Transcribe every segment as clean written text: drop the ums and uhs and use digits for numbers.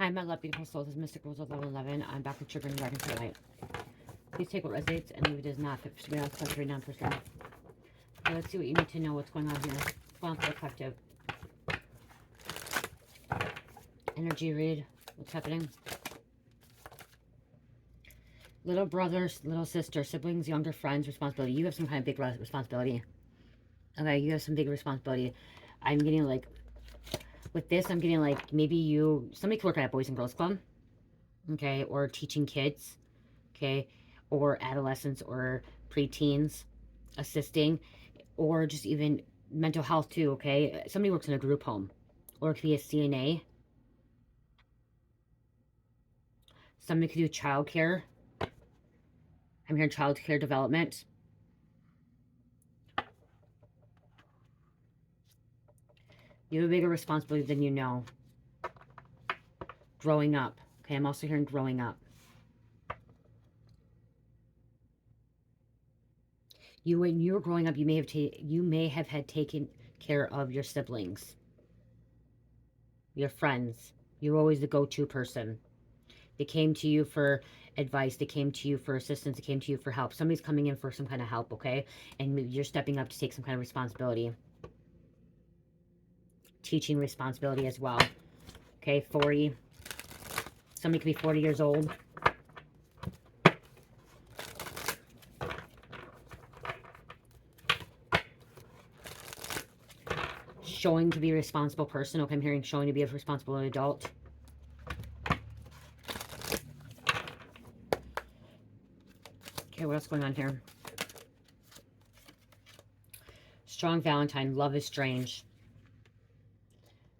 Hi, my love, beautiful souls. This is Mystic Rose of Level 11. I'm back with Triggering Dragon for Light. Please take what resonates and leave it as not. 39%. So let's see what you need to know. What's going on here? What's going on for the collective? Energy read. What's happening? Little brothers, little sister, siblings, younger friends, responsibility. You have some kind of big responsibility. Okay, you have some big responsibility. I'm getting like, with this, I'm getting like, maybe somebody could work at a Boys and Girls Club. Okay, or teaching kids. Okay, or adolescents or preteens, assisting, or just even mental health too. Okay, somebody works in a group home, or it could be a CNA. Somebody could do childcare. I'm hearing childcare development. You have a bigger responsibility than you know. Growing up. Okay, I'm also hearing growing up. When you were growing up, you may have had taken care of your siblings, your friends. You were always the go-to person. They came to you for advice. They came to you for assistance. They came to you for help. Somebody's coming in for some kind of help, okay? And you're stepping up to take some kind of responsibility. Teaching responsibility as well. Okay, 40. Somebody could be 40 years old. Showing to be a responsible person. Okay, I'm hearing showing to be a responsible adult. Okay, what else is going on here? Strong Valentine. Love is strange.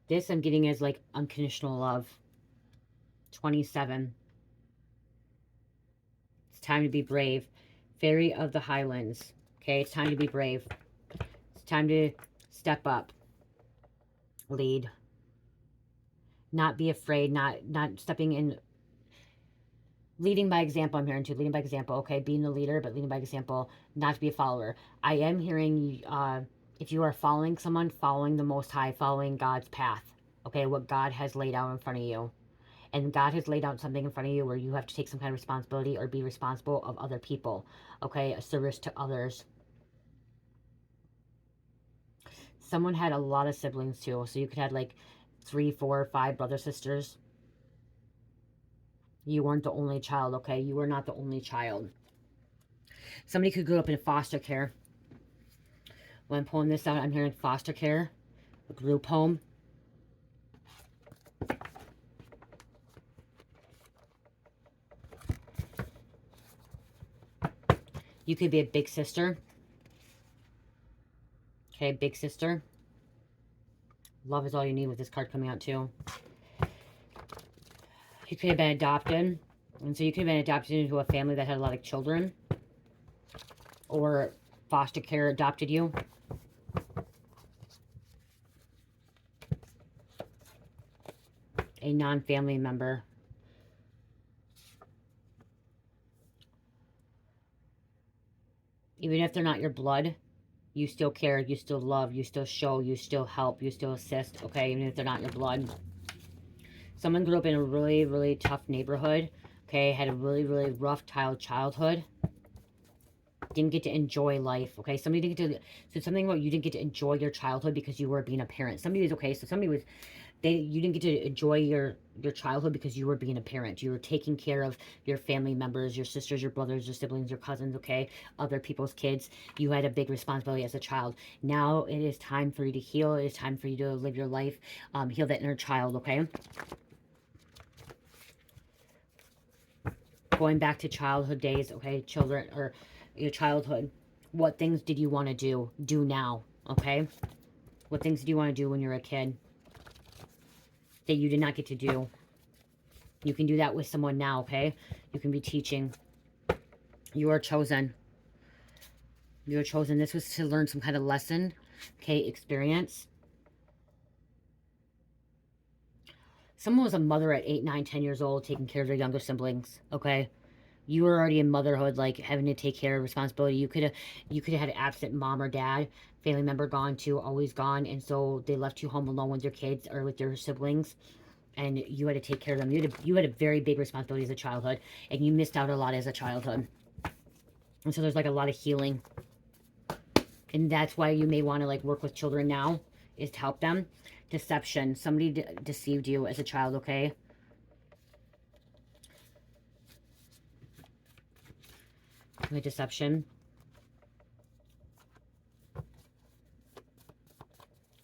This I'm getting as like unconditional love. 27. It's time to be brave. Fairy of the Highlands. Okay, it's time to be brave. It's time to step up. Lead. Not be afraid. Not stepping in. Leading by example, I'm hearing too. Leading by example, okay? Being the leader, but leading by example, not to be a follower. I am hearing, if you are following someone, following the Most High, following God's path, okay? What God has laid out in front of you. And God has laid out something in front of you where you have to take some kind of responsibility or be responsible of other people, okay? A service to others. Someone had a lot of siblings too, so you could have like 3, 4, 5 brother sisters. You weren't the only child, okay? You were not the only child. Somebody could grow up in foster care. When I'm pulling this out, I'm hearing foster care, a group home. You could be a big sister. Okay, big sister. Love is all you need with this card coming out too. You could have been adopted. And so you could have been adopted into a family that had a lot of children. Or foster care adopted you. A non-family member. Even if they're not your blood, you still care, you still love, you still show, you still help, you still assist, okay? Even if they're not your blood. Someone grew up in a really, really tough neighborhood, okay? Had a really, really rough childhood. Didn't get to enjoy life, okay? Somebody didn't get to, so something about you didn't get to enjoy your childhood because you were being a parent. Somebody was, okay, so somebody was, you didn't get to enjoy your childhood because you were being a parent. You were taking care of your family members, your sisters, your brothers, your siblings, your cousins, okay? Other people's kids. You had a big responsibility as a child. Now it is time for you to heal. It is time for you to live your life. Heal that inner child, okay? Going back to childhood days, okay? Children, or your childhood. What things did you want to do? Do now, okay? What things do you want to do when you're a kid that you did not get to do? You can do that with someone now, okay? You can be teaching. You are chosen. You are chosen. This was to learn some kind of lesson, okay? Experience. Someone was a mother at 8, 9, 10 years old taking care of their younger siblings, okay? You were already in motherhood, like having to take care of responsibility. You could have had an absent mom or dad, family member gone too, always gone, and so they left you home alone with your kids or with your siblings. and you had to take care of them. You had a very big responsibility as a childhood, and you missed out a lot as a childhood. And so there's like a lot of healing. And that's why you may want to like work with children now, is to help them. Deception. Somebody deceived you as a child, okay? Okay, deception.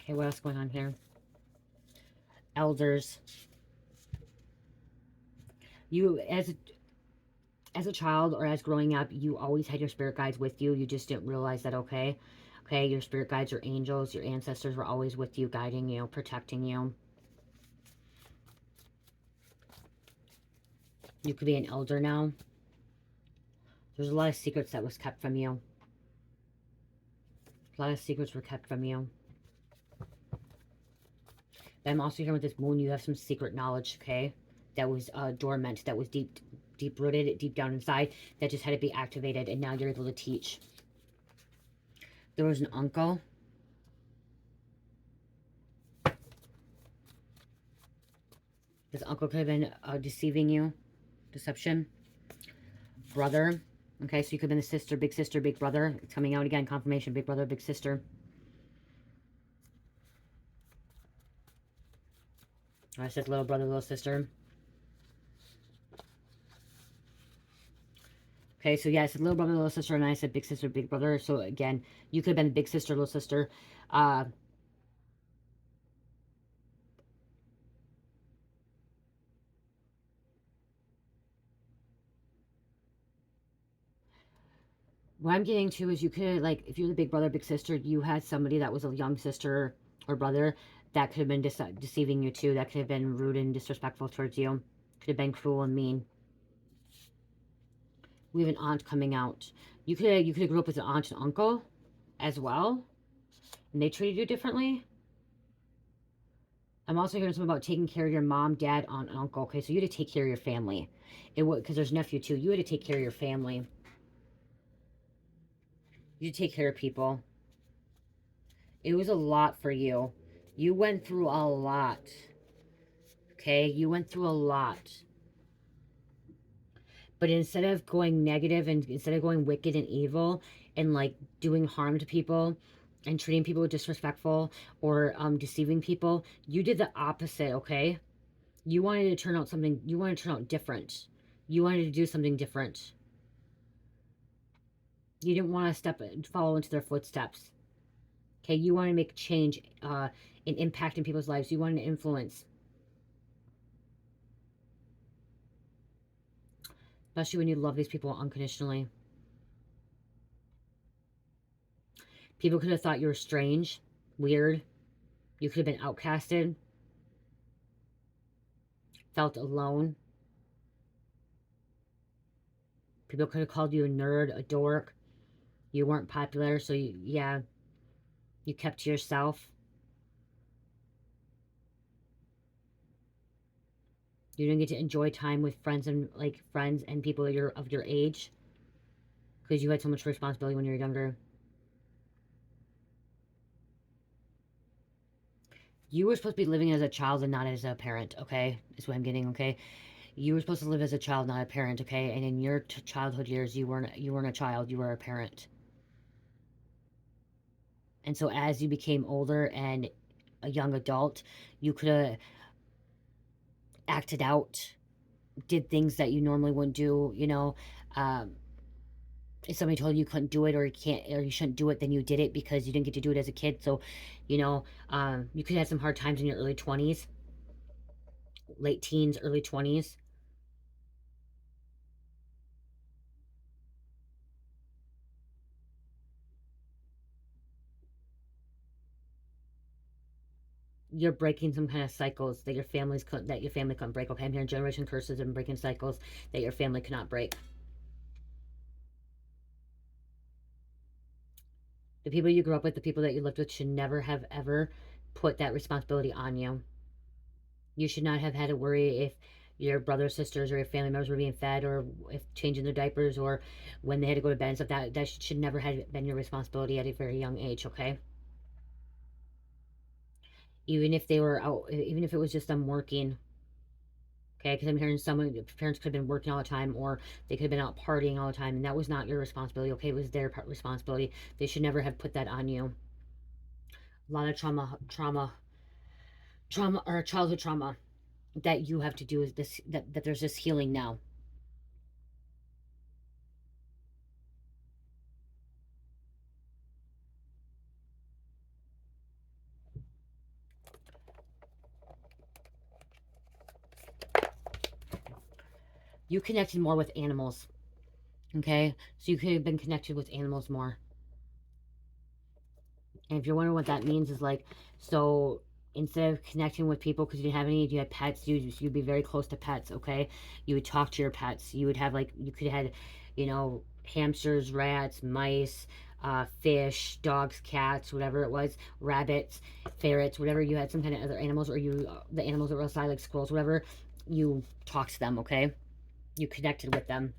Okay, what else going on here? Elders. You, as a child or as growing up, you always had your spirit guides with you. You just didn't realize that, okay? Okay, your spirit guides, your angels, your ancestors were always with you, guiding you, protecting you. You could be an elder now. There's a lot of secrets that was kept from you. A lot of secrets were kept from you. But I'm also hearing with this moon, you have some secret knowledge, okay? That was dormant, that was deep-rooted, deep down inside, that just had to be activated, and now you're able to teach. There was an uncle. This uncle could have been deceiving you. Deception. Brother. Okay, so you could have been the sister, big brother. It's coming out again, confirmation, big brother, big sister. I said little brother, little sister. Okay, so yeah, I said little brother, little sister, and I said big sister, big brother. So again, you could have been big sister, little sister. What I'm getting to is you could, like, if you're the big brother, big sister, you had somebody that was a young sister or brother that could have been deceiving you too. That could have been rude and disrespectful towards you. Could have been cruel and mean. We have an aunt coming out. You could have grew up with an aunt and uncle as well, and they treated you differently. I'm also hearing something about taking care of your mom, dad, aunt, and uncle. Okay, so you had to take care of your family. It would, because there's nephew too. You had to take care of your family. You take care of people. It was a lot for you. You went through a lot. Okay? You went through a lot. But instead of going negative and instead of going wicked and evil and like doing harm to people and treating people disrespectful or deceiving people, you did the opposite, okay? You wanted to turn out something, you wanted to turn out different. You wanted to do something different. You didn't want to follow into their footsteps. Okay, you want to make change and impact in people's lives. You want to influence. Especially when you love these people unconditionally. People could have thought you were strange, weird. You could have been outcasted. Felt alone. People could have called you a nerd, a dork. You weren't popular, so yeah, you kept to yourself. You didn't get to enjoy time with friends and people of your age because you had so much responsibility when you were younger. You were supposed to be living as a child and not as a parent, okay? Is what I'm getting, okay? You were supposed to live as a child, not a parent, okay? And in your childhood years, you weren't a child, you were a parent. And so as you became older and a young adult, you could have acted out, did things that you normally wouldn't do, you know. If somebody told you couldn't do it or you can't or you shouldn't do it, then you did it because you didn't get to do it as a kid. So, you know, you could have some hard times in your early 20s, late teens, early 20s. You're breaking some kind of cycles that your family couldn't break. Okay, I'm hearing generation curses and breaking cycles that your family cannot break. The people you grew up with, the people that you lived with, should never have ever put that responsibility on you. You should not have had to worry if your brothers, sisters, or your family members were being fed, or if changing their diapers, or when they had to go to bed and stuff. That should never have been your responsibility at a very young age. Okay, even if they were out, even if it was just them working. Okay, because I'm hearing some of your parents could have been working all the time, or they could have been out partying all the time, and that was not your responsibility. Okay, it was their responsibility. They should never have put that on you. A lot of trauma, or childhood trauma that you have to do is this, that there's this healing now. You connected more with animals. Okay, so you could have been connected with animals more. And if you're wondering what that means, is like, so instead of connecting with people because you didn't have any, you had pets, you'd be very close to pets, okay? You would talk to your pets. You would have, like, you could have had, you know, hamsters, rats, mice, fish, dogs, cats, whatever it was, rabbits, ferrets, whatever. You had some kind of other animals, or you, the animals that were outside, like squirrels, whatever. You talked to them, okay? You connected with them.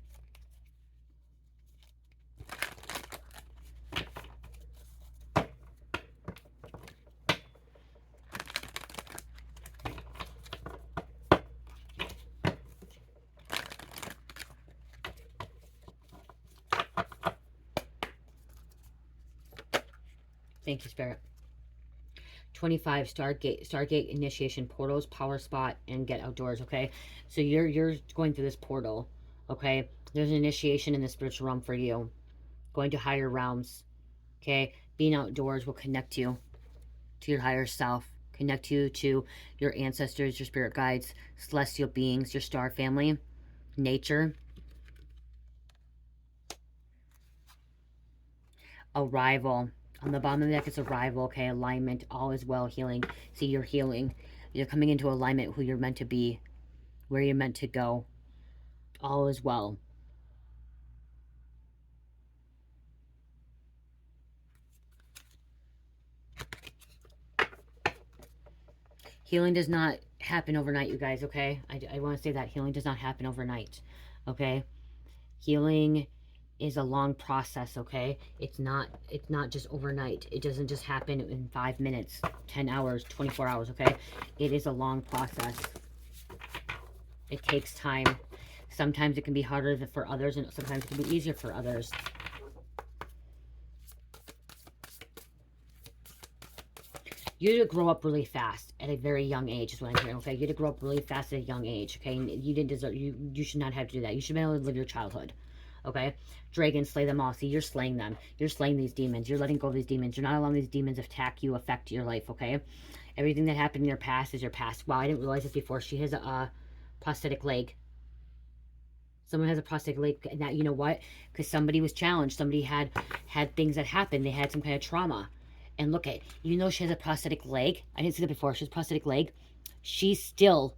Thank you, Spirit. 25, Stargate initiation, portals, power spot, and get outdoors. Okay, so you're going through this portal. Okay, there's an initiation in the spiritual realm for you, going to higher realms. Okay, being outdoors will connect you to your higher self, connect you to your ancestors, your spirit guides, celestial beings, your star family, nature. Arrival. On the bottom of the deck, it's arrival. Okay, alignment, all is well, healing. See, you're healing. You're coming into alignment, who you're meant to be, where you're meant to go. All is well. Healing does not happen overnight, you guys, okay? I want to say that healing does not happen overnight, okay? Healing is a long process, okay? It's not just overnight. It doesn't just happen in 5 minutes, 10 hours, 24 hours, okay? It is a long process. It takes time. Sometimes it can be harder for others, and sometimes it can be easier for others. You had to grow up really fast at a very young age, is what I'm hearing, okay? You had to grow up really fast at a young age, okay? And you didn't deserve, you should not have to do that. You should be able to live your childhood, okay? Dragons, slay them all. See, you're slaying them. You're slaying these demons. You're letting go of these demons. You're not allowing these demons to attack you, affect your life, okay? Everything that happened in your past is your past. Wow, I didn't realize this before. She has a prosthetic leg. Someone has a prosthetic leg. Now, you know what? Because somebody was challenged. Somebody had things that happened. They had some kind of trauma. And look at, even though she has a prosthetic leg, I didn't see that before, she has a prosthetic leg, she still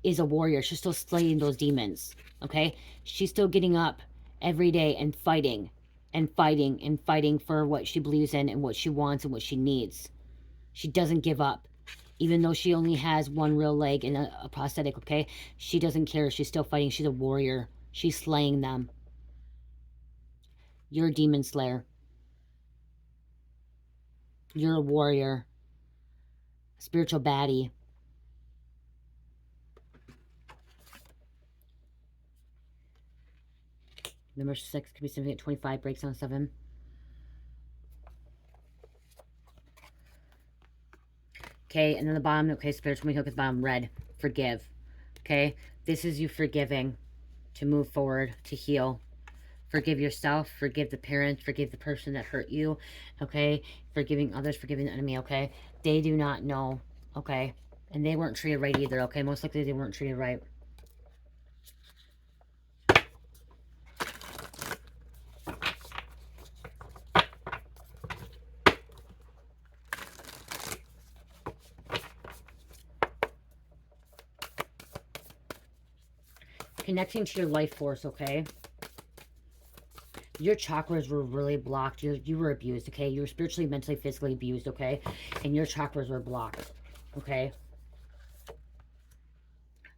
is a warrior. She's still slaying those demons, okay? She's still getting up every day and fighting and fighting and fighting for what she believes in and what she wants and what she needs. She doesn't give up. Even though she only has one real leg and a prosthetic, okay? She doesn't care. She's still fighting. She's a warrior. She's slaying them. You're a demon slayer. You're a warrior. Spiritual baddie. Number 6 could be something at 25, breaks on 7. Okay, and then the bottom, okay, spiritual, we look at the bottom, red, forgive. Okay, this is you forgiving to move forward, to heal. Forgive yourself, forgive the parents, forgive the person that hurt you, okay? Forgiving others, forgiving the enemy, okay? They do not know, okay? And they weren't treated right either, okay? Most likely they weren't treated right. Connecting to your life force, okay? Your chakras were really blocked. You were abused, okay? You were spiritually, mentally, physically abused, okay? And your chakras were blocked, okay?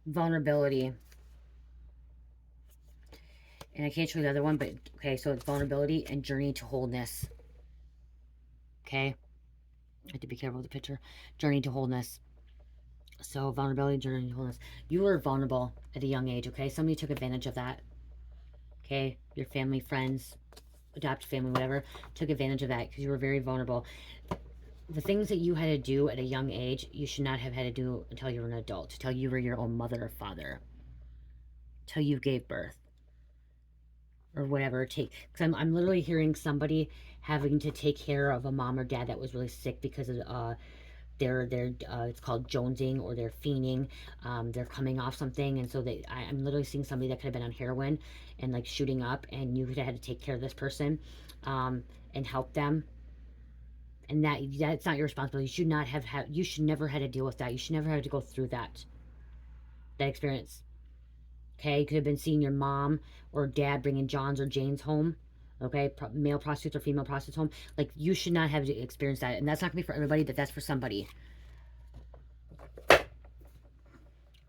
Vulnerability. And I can't show you the other one, but okay, so it's vulnerability and journey to wholeness. Okay? I have to be careful with the picture. Journey to wholeness. So vulnerability, journey, wholeness. You were vulnerable at a young age, okay? Somebody took advantage of that, okay? Your family, friends, adopted family, whatever, took advantage of that because you were very vulnerable. The things that you had to do at a young age, you should not have had to do until you were an adult, until you were your own mother or father, until you gave birth or whatever. Because I'm literally hearing somebody having to take care of a mom or dad that was really sick because of they're it's called jonesing, or they're fiending. They're coming off something, and so I'm literally seeing somebody that could have been on heroin and like shooting up, and you could have had to take care of this person and help them. And that's not your responsibility. You should never had to deal with that. You should never have to go through that experience. Okay, you could have been seeing your mom or dad bringing Johns or Janes home. Okay, male prostitutes or female prostitutes home. Like, you should not have to experience that. And that's not gonna be for everybody, but that's for somebody.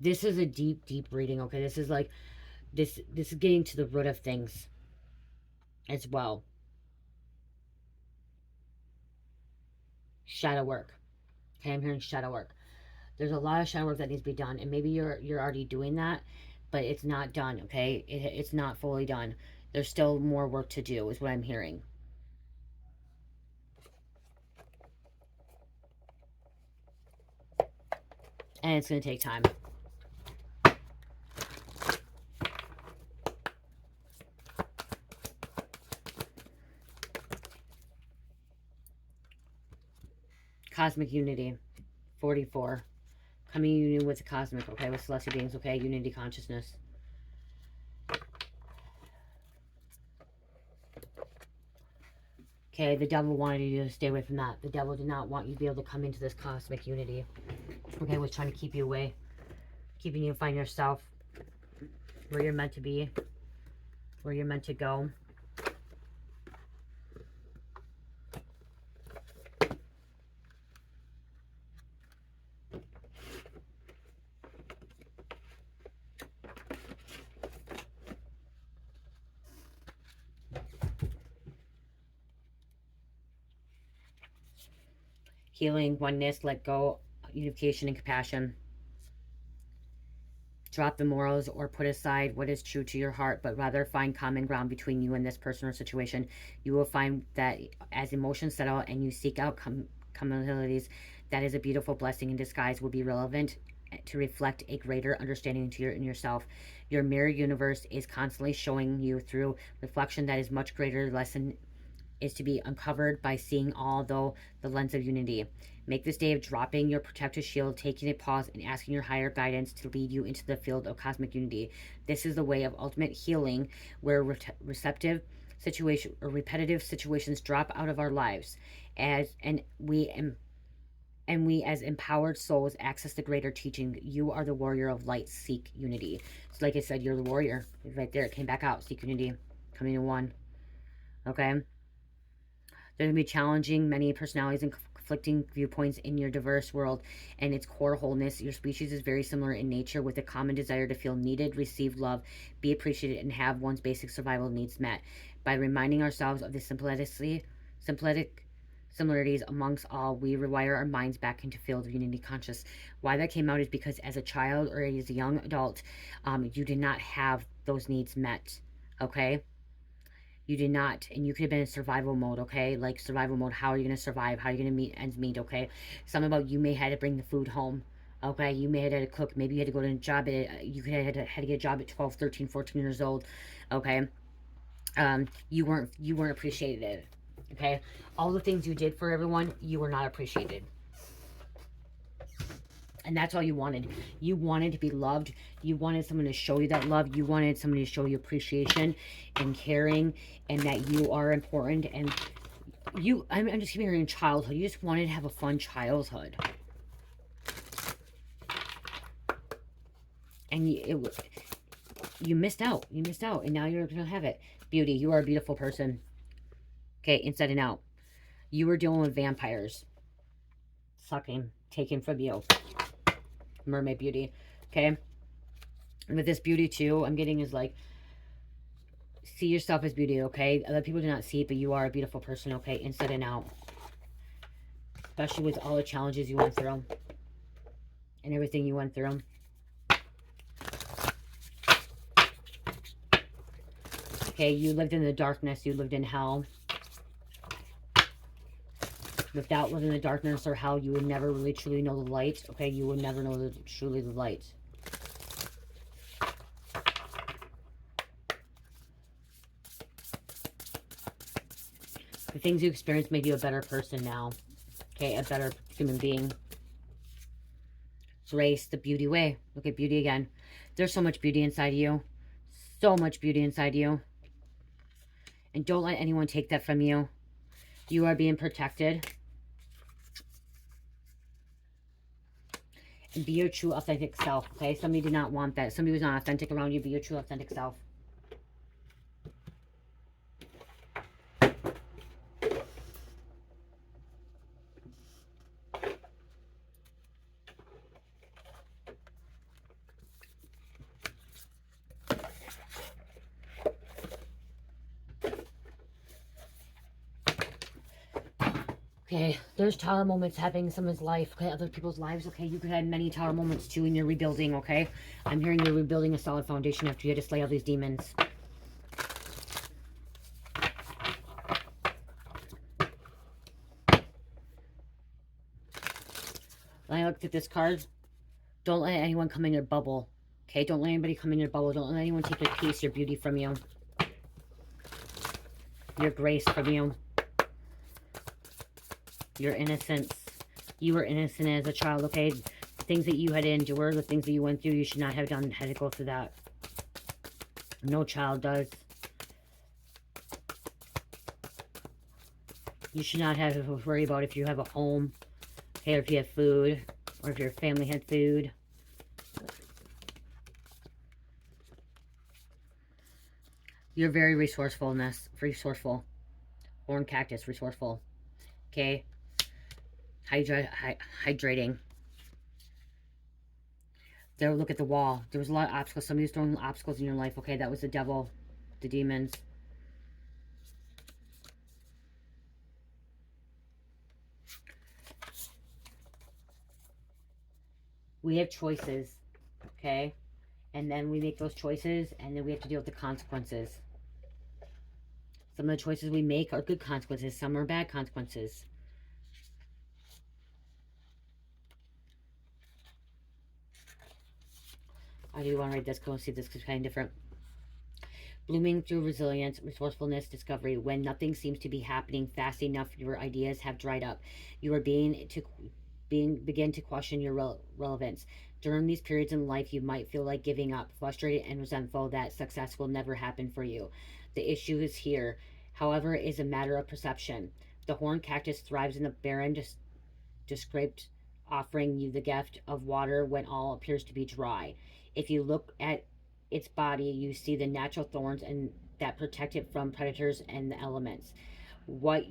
This is a deep, deep reading. Okay, this is like this is getting to the root of things as well. Shadow work. Okay, I'm hearing shadow work. There's a lot of shadow work that needs to be done, and maybe you're already doing that, but it's not done. Okay, it's not fully done. There's still more work to do, is what I'm hearing. And it's going to take time. Cosmic unity. 44. Coming in union with the cosmic, okay? With celestial beings, okay? Unity consciousness. Okay, the devil wanted you to stay away from that. The devil did not want you to be able to come into this cosmic unity. Okay, was trying to keep you away. Keeping you to find yourself. Where you're meant to be. Where you're meant to go. Healing, oneness, let go, unification, and compassion. Drop the morals or put aside what is true to your heart, but rather find common ground between you and this person or situation. You will find that as emotions settle and you seek out commonalities, that is a beautiful blessing in disguise, will be relevant to reflect a greater understanding to in yourself. Your mirror universe is constantly showing you through reflection that is much greater lesson is to be uncovered by seeing all though the lens of unity. Make this day of dropping your protective shield, taking a pause, and asking your higher guidance to lead you into the field of cosmic unity. This is the way of ultimate healing, where receptive situation or repetitive situations drop out of our lives, and we as empowered souls access the greater teaching. You are the warrior of light. Seek unity. So like I said, you're the warrior. Right there, it came back out. Seek unity. Coming to one. Okay. There can be challenging many personalities and conflicting viewpoints in your diverse world and its core wholeness. Your species is very similar in nature, with a common desire to feel needed, receive love, be appreciated, and have one's basic survival needs met. By reminding ourselves of the symplectic similarities amongst all, we rewire our minds back into field of unity conscious. Why that came out is because as a child or as a young adult, you did not have those needs met. Okay. You did not, and you could have been in survival mode, okay? Like survival mode. How are you going to survive? How are you going to meet ends meet, okay? Something about you may have to bring the food home, okay? You may have had to cook. Maybe you had to go to a job. You could have had to get a job at 12, 13, 14 years old, okay? You weren't appreciated, okay? All the things you did for everyone, you were not appreciated. And that's all you wanted. You wanted to be loved. You wanted someone to show you that love. You wanted somebody to show you appreciation and caring, and that you are important. And I'm just keeping in childhood. You just wanted to have a fun childhood. And you missed out. You missed out. And now you're going to have it. Beauty. You are a beautiful person. Okay, inside and out. You were dealing with vampires. Sucking. Taken from you. Mermaid beauty. Okay. And with this beauty too, I'm getting is like, see yourself as beauty, okay? Other people do not see it, but you are a beautiful person, okay? Inside and out. Especially with all the challenges you went through. and everything you went through. Okay, you lived in the darkness. You lived in hell. Without living in the darkness or hell, you would never really truly know the light. Okay, you would never know truly the light. The things you experienced made you a better person now. Okay, a better human being. Grace, the beauty way. Look at beauty again. There's so much beauty inside you. So much beauty inside you. And don't let anyone take that from you. You are being protected. And be your true, authentic self, okay? Somebody did not want that. Somebody was not authentic around you. Be your true, authentic self. Okay, there's tower moments happening in someone's life, okay, other people's lives, okay? You could have many tower moments too in your rebuilding, okay? I'm hearing you're rebuilding a solid foundation after you had to slay all these demons. When I looked at this card, don't let anyone come in your bubble, okay? Don't let anybody come in your bubble. Don't let anyone take your peace, your beauty from you. Your grace from you. Your innocence. You were innocent as a child, okay? The things that you had to endure, the things that you went through, you should not have done, had to go through that. No child does. You should not have to worry about if you have a home, okay, or if you have food, or if your family had food. You're very resourceful. Horn cactus, resourceful. Okay? Hydrating. There, look at the wall. There was a lot of obstacles. Somebody was throwing obstacles in your life. Okay, that was the devil. The demons. We have choices. Okay? And then we make those choices, and then we have to deal with the consequences. Some of the choices we make are good consequences. Some are bad consequences. I do want to read this. Go and see this because it's kind of different. Blooming through resilience, resourcefulness, discovery. When nothing seems to be happening fast enough, your ideas have dried up. You are begin to question your relevance. During these periods in life, you might feel like giving up, frustrated and resentful that success will never happen for you. The issue is here, however, is a matter of perception. The horned cactus thrives in the barren, descript, offering you the gift of water when all appears to be dry. If you look at its body, you see the natural thorns and that protect it from predators and the elements. What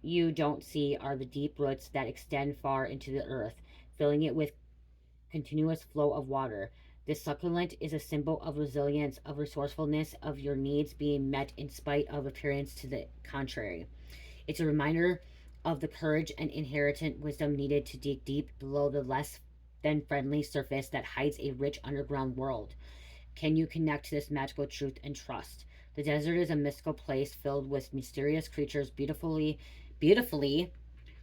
you don't see are the deep roots that extend far into the earth, filling it with continuous flow of water. This succulent is a symbol of resilience, of resourcefulness, of your needs being met in spite of appearance to the contrary. It's a reminder of the courage and inherent wisdom needed to dig deep below the less than friendly surface that hides a rich underground world. Can you connect to this magical truth and trust? The desert is a mystical place filled with mysterious creatures beautifully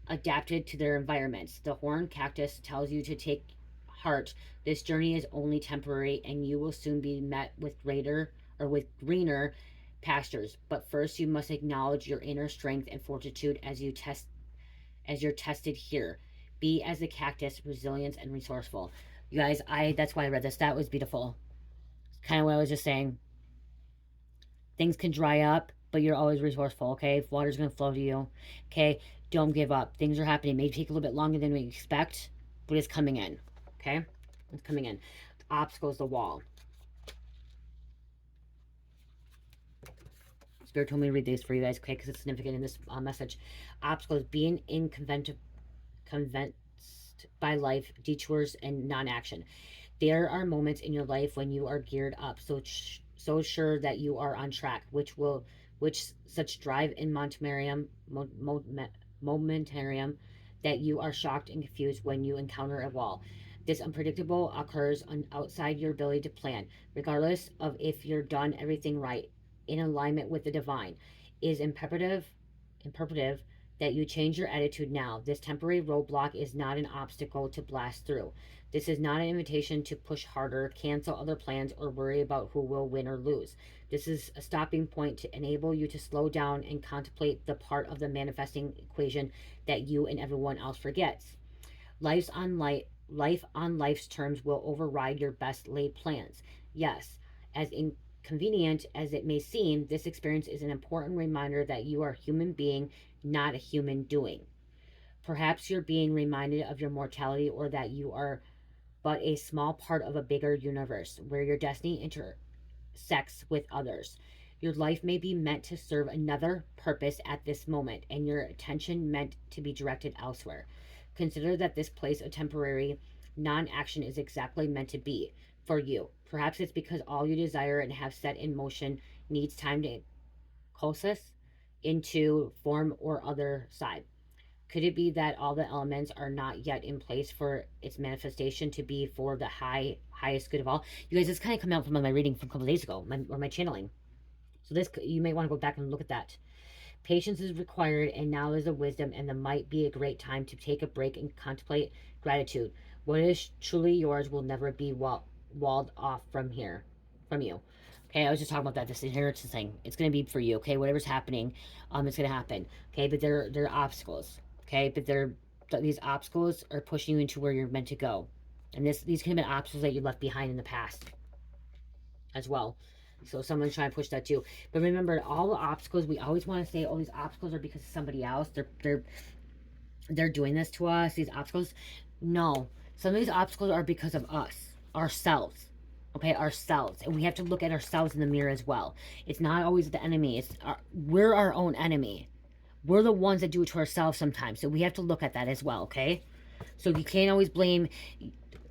adapted to their environments. The horned cactus tells you to take heart. This journey is only temporary and you will soon be met with greener pastures. But first you must acknowledge your inner strength and fortitude as you're tested here. Be as the cactus, resilient and resourceful. You guys, that's why I read this. That was beautiful. Kind of what I was just saying. Things can dry up, but you're always resourceful, okay? If water's going to flow to you, okay? Don't give up. Things are happening. It may take a little bit longer than we expect, but it's coming in, okay? It's coming in. The obstacle's the wall. Spirit told me to read these for you guys, okay? Because it's significant in this message. Obstacles, being convinced by life, detours, and non-action. There are moments in your life when you are geared up, so sure that you are on track, which such drive in momentarium that you are shocked and confused when you encounter a wall. This unpredictable occurs outside your ability to plan, regardless of if you're done everything right, in alignment with the divine. Is imperative that you change your attitude now. This temporary roadblock is not an obstacle to blast through. This is not an invitation to push harder, cancel other plans, or worry about who will win or lose. This is a stopping point to enable you to slow down and contemplate the part of the manifesting equation that you and everyone else forgets. Life on life's terms will override your best laid plans. Yes, as inconvenient as it may seem, this experience is an important reminder that you are a human being, not a human doing. Perhaps you're being reminded of your mortality, or that you are but a small part of a bigger universe where your destiny intersects with others. Your life may be meant to serve another purpose at this moment, and your attention meant to be directed elsewhere. Consider that this place of temporary non action is exactly meant to be for you. Perhaps it's because all you desire and have set in motion needs time to coalesce into form or other side. Could it be that all the elements are not yet in place for its manifestation to be for the highest good of all? You guys, this kind of come out from my reading from a couple days ago, my channeling. So this, you may want to go back and look at that. Patience is required, and now is the wisdom, and the might be a great time to take a break and contemplate gratitude. What is truly yours will never be walled off from you. Okay, I was just talking about that, this inheritance thing. It's going to be for you, okay? Whatever's happening, it's going to happen, okay? But they're obstacles, okay? But these obstacles are pushing you into where you're meant to go. And these can have been obstacles that you left behind in the past as well. So someone's trying to push that too. But remember, all the obstacles, we always want to say, oh, these obstacles are because of somebody else. They're doing this to us, these obstacles. No. Some of these obstacles are because of us, ourselves. Okay, ourselves. And we have to look at ourselves in the mirror as well. It's not always the enemy. We're our own enemy. We're the ones that do it to ourselves sometimes. So we have to look at that as well, okay? So you can't always blame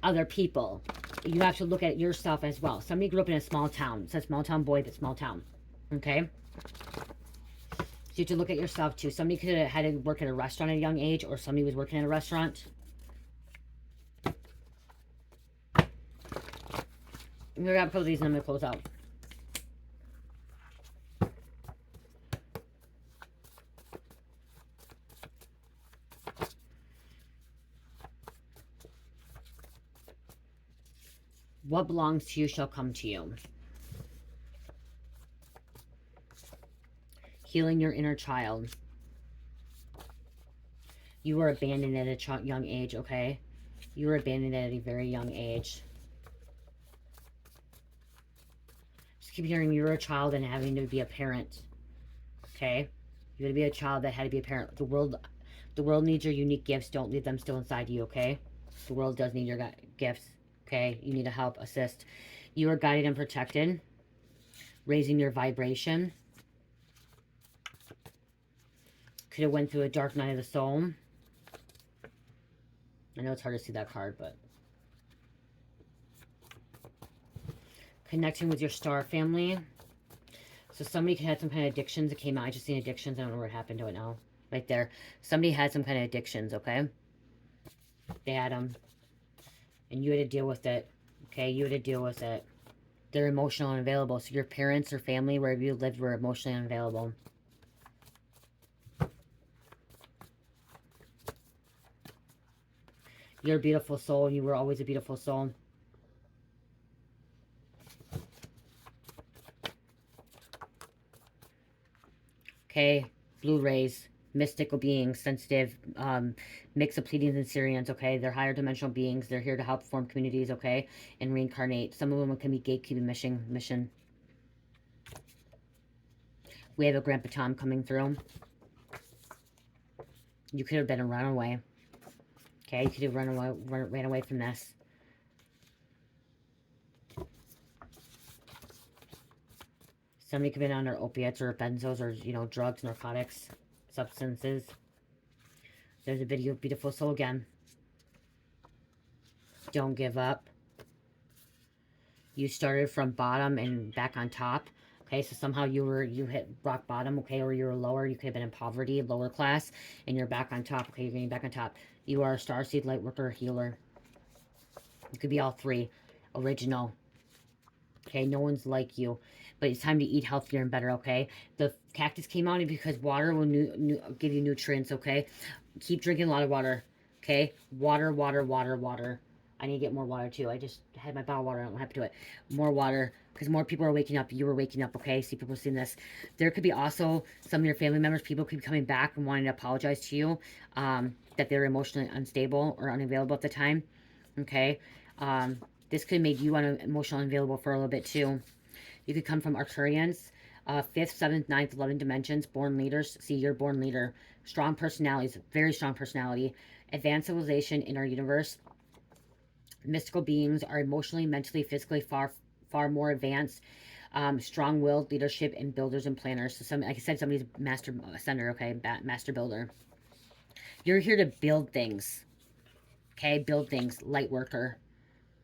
other people. You have to look at yourself as well. Somebody grew up in a small town. It's a small town boy, but small town. Okay? So you have to look at yourself too. Somebody could have had to work at a restaurant at a young age, or somebody was working at a restaurant. I'm going to grab a couple of these and I'm going to close out. What belongs to you shall come to you. Healing your inner child. You were abandoned at a young age, okay? You were abandoned at a very young age. Just keep hearing you were a child and having to be a parent, okay? You had to be a child that had to be a parent. The world needs your unique gifts. Don't leave them still inside you, okay? The world does need your gifts, okay? You need to help, assist. You are guided and protected. Raising your vibration. Could have went through a dark night of the soul. I know it's hard to see that card, but... Connecting with your star family. So somebody could have some kind of addictions that came out. I just seen addictions. I don't know what happened to it now. Right there. Somebody had some kind of addictions, okay? They had them. And you had to deal with it. Okay? You had to deal with it. They're emotional and unavailable. So your parents or family, wherever you lived, were emotionally unavailable. You're a beautiful soul. You were always a beautiful soul. Okay, blue rays, mystical beings, sensitive, mix of Pleiadians and Sirians, okay? They're higher dimensional beings. They're here to help form communities, okay? And reincarnate. Some of them can be gatekeeping mission. We have a Grandpa Tom coming through. You could have been a runaway. Okay, you could have ran away from this. Somebody could have been on their opiates or benzos or, you know, drugs, narcotics, substances. There's a video of Beautiful Soul again. Don't give up. You started from bottom and back on top. Okay, so somehow you hit rock bottom, okay, or you were lower. You could have been in poverty, lower class, and you're back on top. Okay, you're getting back on top. You are a starseed light worker, healer. It could be all three. Original. Okay, no one's like you. But it's time to eat healthier and better, okay? The cactus came out because water will give you nutrients, okay? Keep drinking a lot of water, okay? Water, water, water, water. I need to get more water, too. I just had my bottle of water. I don't have to do it. More water, because more people are waking up. You were waking up, okay? See people seeing this. There could be also some of your family members, people could be coming back and wanting to apologize to you that they're emotionally unstable or unavailable at the time, okay? This could make you emotionally unavailable for a little bit, too. You could come from Arcturians, 5th, 7th, 9th, 11th dimensions, born leaders. See, you're born leader. Strong personalities, very strong personality. Advanced civilization in our universe. Mystical beings are emotionally, mentally, physically far more advanced. Strong-willed leadership and builders and planners. So, like I said, somebody's master ascender, okay? Master builder. You're here to build things, okay? Build things. Light worker.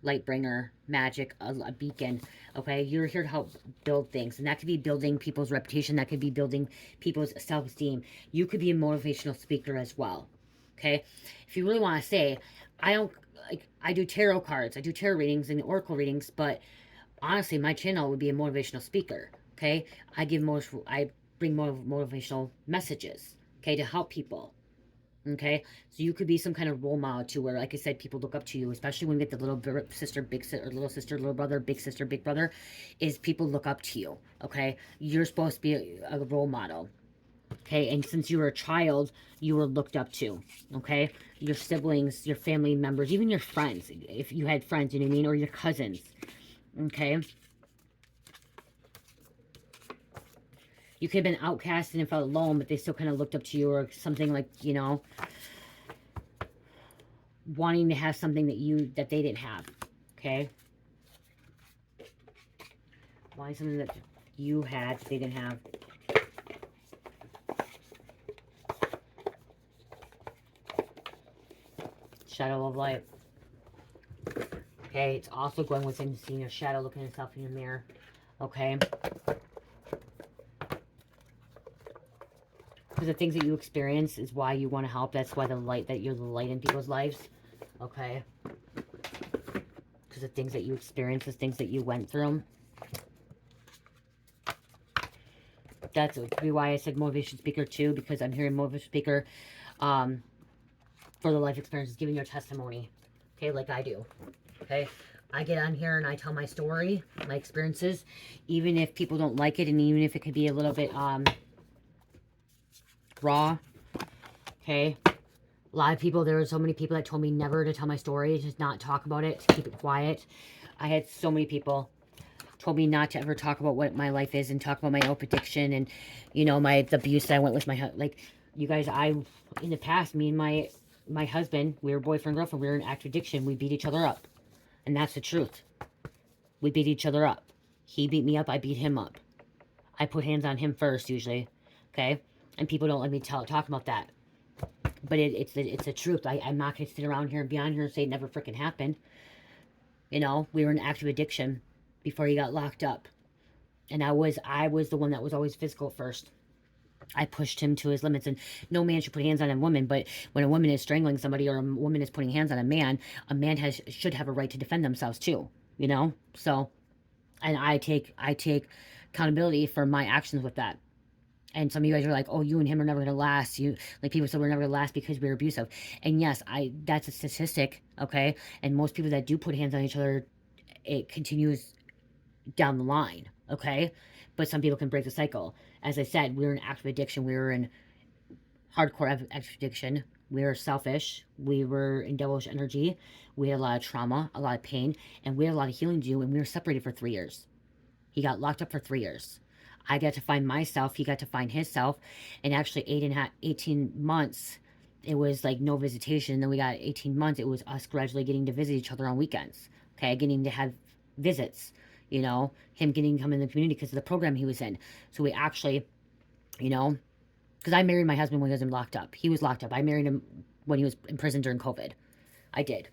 Light bringer, magic, a beacon, okay? You're here to help build things, and that could be building people's reputation, that could be building people's self-esteem. You could be a motivational speaker as well, okay? If you really want to say, I do tarot cards, I do tarot readings and oracle readings, but honestly, my channel would be a motivational speaker, okay? I bring motivational messages, okay, to help people. Okay, so you could be some kind of role model too, where, like I said, people look up to you, especially when we get the little sister, big sister, or little sister, little brother, big sister, big brother, is people look up to you. Okay, you're supposed to be a role model. Okay, and since you were a child, you were looked up to. Okay, your siblings, your family members, even your friends, if you had friends, you know what I mean, or your cousins. Okay, you could have been outcast and felt alone, but they still kind of looked up to you, or something like, you know, wanting to have something that they didn't have, okay? Wanting something that you had that they didn't have. Shadow of light. Okay, it's also going within seeing your shadow, looking at yourself in your mirror, okay? Because the things that you experience is why you want to help. That's why you're the light in people's lives, okay? Because the things that you experience, the things that you went through. That's why I said motivation speaker too, because I'm hearing motivation speaker for the life experiences, giving your testimony, okay, like I do, okay? I get on here and I tell my story, my experiences, even if people don't like it, and even if it could be a little bit raw, okay? A lot of people, there were so many people that told me never to tell my story, just not talk about it, to keep it quiet. I had so many people told me not to ever talk about what my life is and talk about my open addiction and, you know, the abuse that I went with my, like, you guys, in the past, me and my husband, we were boyfriend, girlfriend, we were in active addiction, we beat each other up. And that's the truth. We beat each other up. He beat me up, I beat him up. I put hands on him first, usually, okay? And people don't let me talk about that. But it's the truth. I'm not going to sit around here and be on here and say it never freaking happened. You know, we were in active addiction before he got locked up. And I was the one that was always physical first. I pushed him to his limits, and no man should put hands on a woman, but when a woman is strangling somebody or a woman is putting hands on a man should have a right to defend themselves too, you know? So, and I take accountability for my actions with that. And some of you guys are like, oh, you and him are never going to last. Like, people said we're never going to last because we're abusive. And yes, that's a statistic, okay? And most people that do put hands on each other, it continues down the line, okay? But some people can break the cycle. As I said, we were in active addiction. We were in hardcore active addiction. We were selfish. We were in devilish energy. We had a lot of trauma, a lot of pain, and we had a lot of healing to do, and we were separated for 3 years. He got locked up for 3 years. I got to find myself. He got to find himself. And actually 18 months, it was like no visitation. Then we got 18 months. It was us gradually getting to visit each other on weekends. Okay, getting to have visits. You know, him getting to come in the community because of the program he was in. So we actually, you know, because I married my husband when he was locked up. He was locked up. I married him when he was in prison during COVID. I did.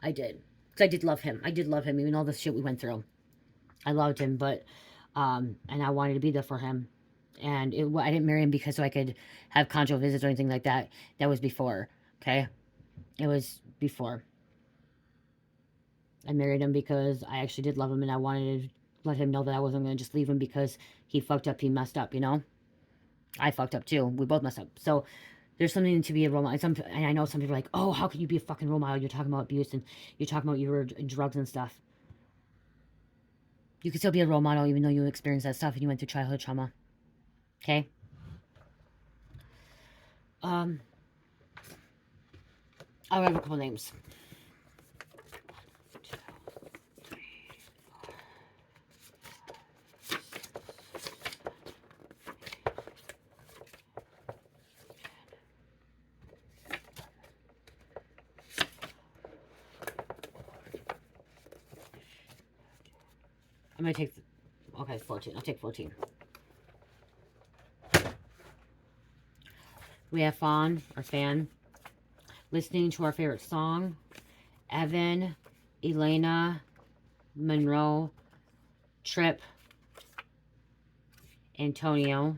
Because I did love him. I did love him, even all the shit we went through. I loved him, but, and I wanted to be there for him. And I didn't marry him because so I could have conjugal visits or anything like that. That was before, okay? It was before. I married him because I actually did love him, and I wanted to let him know that I wasn't going to just leave him because he fucked up, he messed up, you know? I fucked up too. We both messed up. So there's something to be a role model. And I know some people are like, oh, how can you be a fucking role model? You're talking about abuse and you're talking about you were in drugs and stuff. You can still be a role model even though you experienced that stuff and you went through childhood trauma. Okay? I'll have a couple names. I'm going to take, okay, 14. I'll take 14. We have Fawn, or Fan, listening to our favorite song. Evan, Elena, Monroe, Trip, Antonio,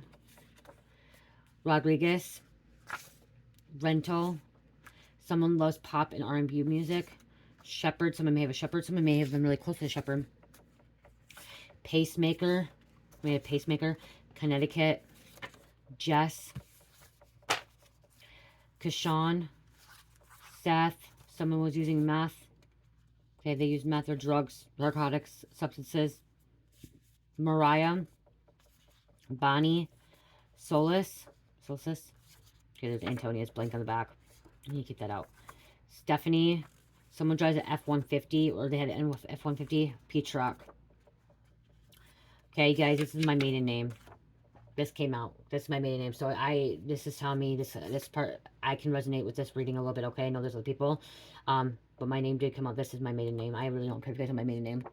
Rodriguez, Rental, someone loves pop and R&B music. Shepherd, someone may have a Shepherd, someone may have been really close to the Shepherd. Pacemaker, we have Pacemaker, Connecticut, Jess, Kashawn, Seth, someone was using meth. Okay, they use meth or drugs, narcotics, substances. Mariah, Bonnie, Solus. Okay, there's Antonia's blank on the back. I need to keep that out. Stephanie, someone drives an F-150, or they had an F-150, Peach Rock. Okay, guys, this is my maiden name. This came out. This is my maiden name. So this is telling me this part, I can resonate with this reading a little bit, okay? I know there's other people. But my name did come out. This is my maiden name. I really don't care if you guys know my maiden name.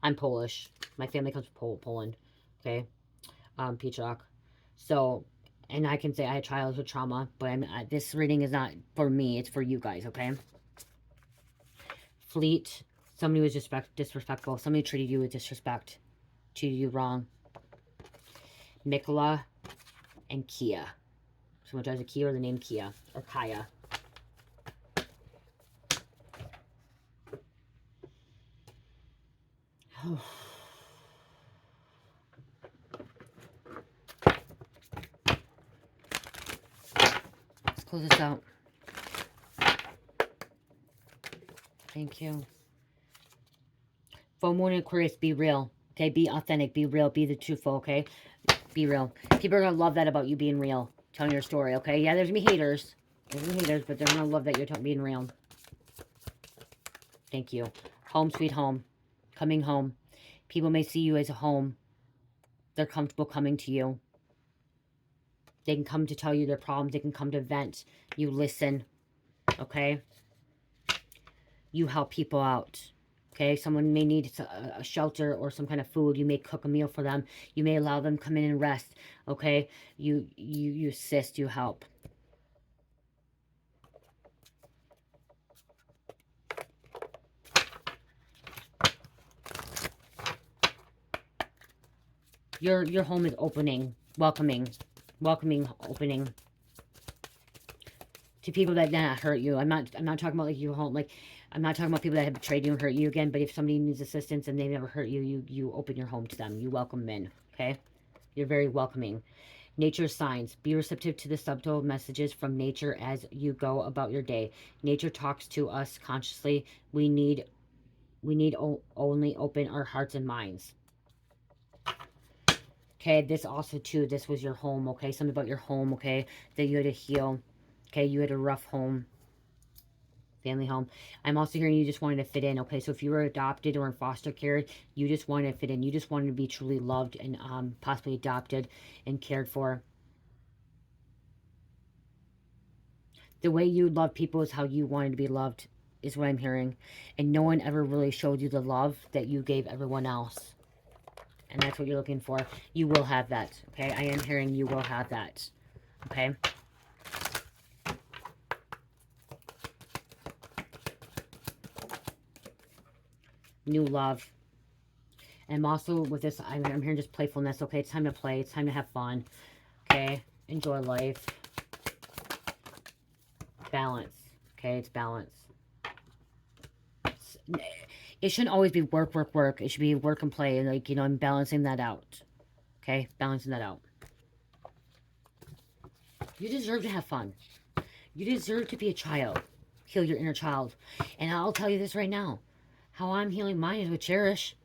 I'm Polish. My family comes from Poland. Okay? Peach Rock. So, and I can say I had childhood trauma, but this reading is not for me. It's for you guys, okay? Fleet. Somebody was disrespectful. Somebody treated you with disrespect. Treated you wrong. Mikola and Kia. Someone drives a Kia or the name Kia. Or Kaya. Let's close this out. Thank you. Full Moon Aquarius, be real. Okay, be authentic, be real, be the truthful, okay? Be real. People are going to love that about you being real. Telling your story, okay? Yeah, there's going to be haters. There's going to be haters, but they're going to love that you're being real. Thank you. Home sweet home. Coming home. People may see you as a home. They're comfortable coming to you. They can come to tell you their problems. They can come to vent. You listen, okay? You help people out. Okay, someone may need a shelter or some kind of food. You may cook a meal for them. You may allow them to come in and rest. Okay, you assist, you help. Your home is opening, welcoming, opening to people that did not hurt you. I'm not talking about like your home, like I'm not talking about people that have betrayed you and hurt you again, but if somebody needs assistance and they never hurt you, you open your home to them. You welcome them in, okay? You're very welcoming. Nature signs. Be receptive to the subtle messages from nature as you go about your day. Nature talks to us consciously. We need only open our hearts and minds. Okay, this also too, this was your home, okay? Something about your home, okay? That you had to heal. Okay, you had a rough home. Family home. I'm also hearing you just wanted to fit in, okay? So if you were adopted or in foster care, you just wanted to fit in. You just wanted to be truly loved and possibly adopted and cared for. The way you love people is how you wanted to be loved, is what I'm hearing. And no one ever really showed you the love that you gave everyone else. And that's what you're looking for. You will have that, okay? I am hearing you will have that, okay? New love. And also with this, I'm hearing just playfulness, okay? It's time to play. It's time to have fun, okay? Enjoy life. Balance, okay? It's balance. it shouldn't always be work, work, work. It should be work and play. And, like, you know, I'm balancing that out. Okay? Balancing that out. You deserve to have fun. You deserve to be a child. Heal your inner child. And I'll tell you this right now. How I'm healing mine is with Cherish.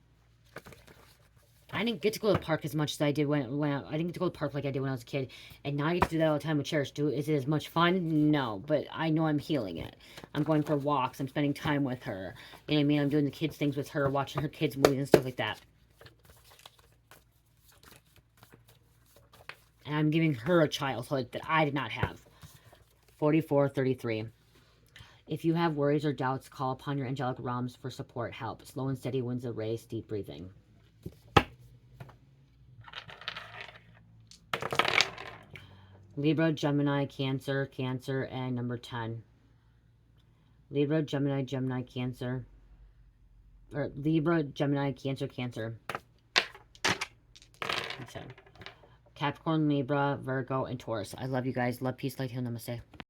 I didn't get to go to the park as much as I did when I didn't get to go to the park like I did when I was a kid. And now I get to do that all the time with Cherish. Is it as much fun? No. But I know I'm healing it. I'm going for walks. I'm spending time with her. You know what I mean? I'm doing the kids' things with her. Watching her kids' movies and stuff like that. And I'm giving her a childhood that I did not have. 4433. If you have worries or doubts, call upon your angelic realms for support. Help. Slow and steady wins the race. Deep breathing. Libra, Gemini, Cancer, Cancer, and number 10. Libra, Gemini, Gemini, Cancer. Or Libra, Gemini, Cancer, Cancer. Okay. Capricorn, Libra, Virgo, and Taurus. I love you guys. Love, peace, light, heal, namaste.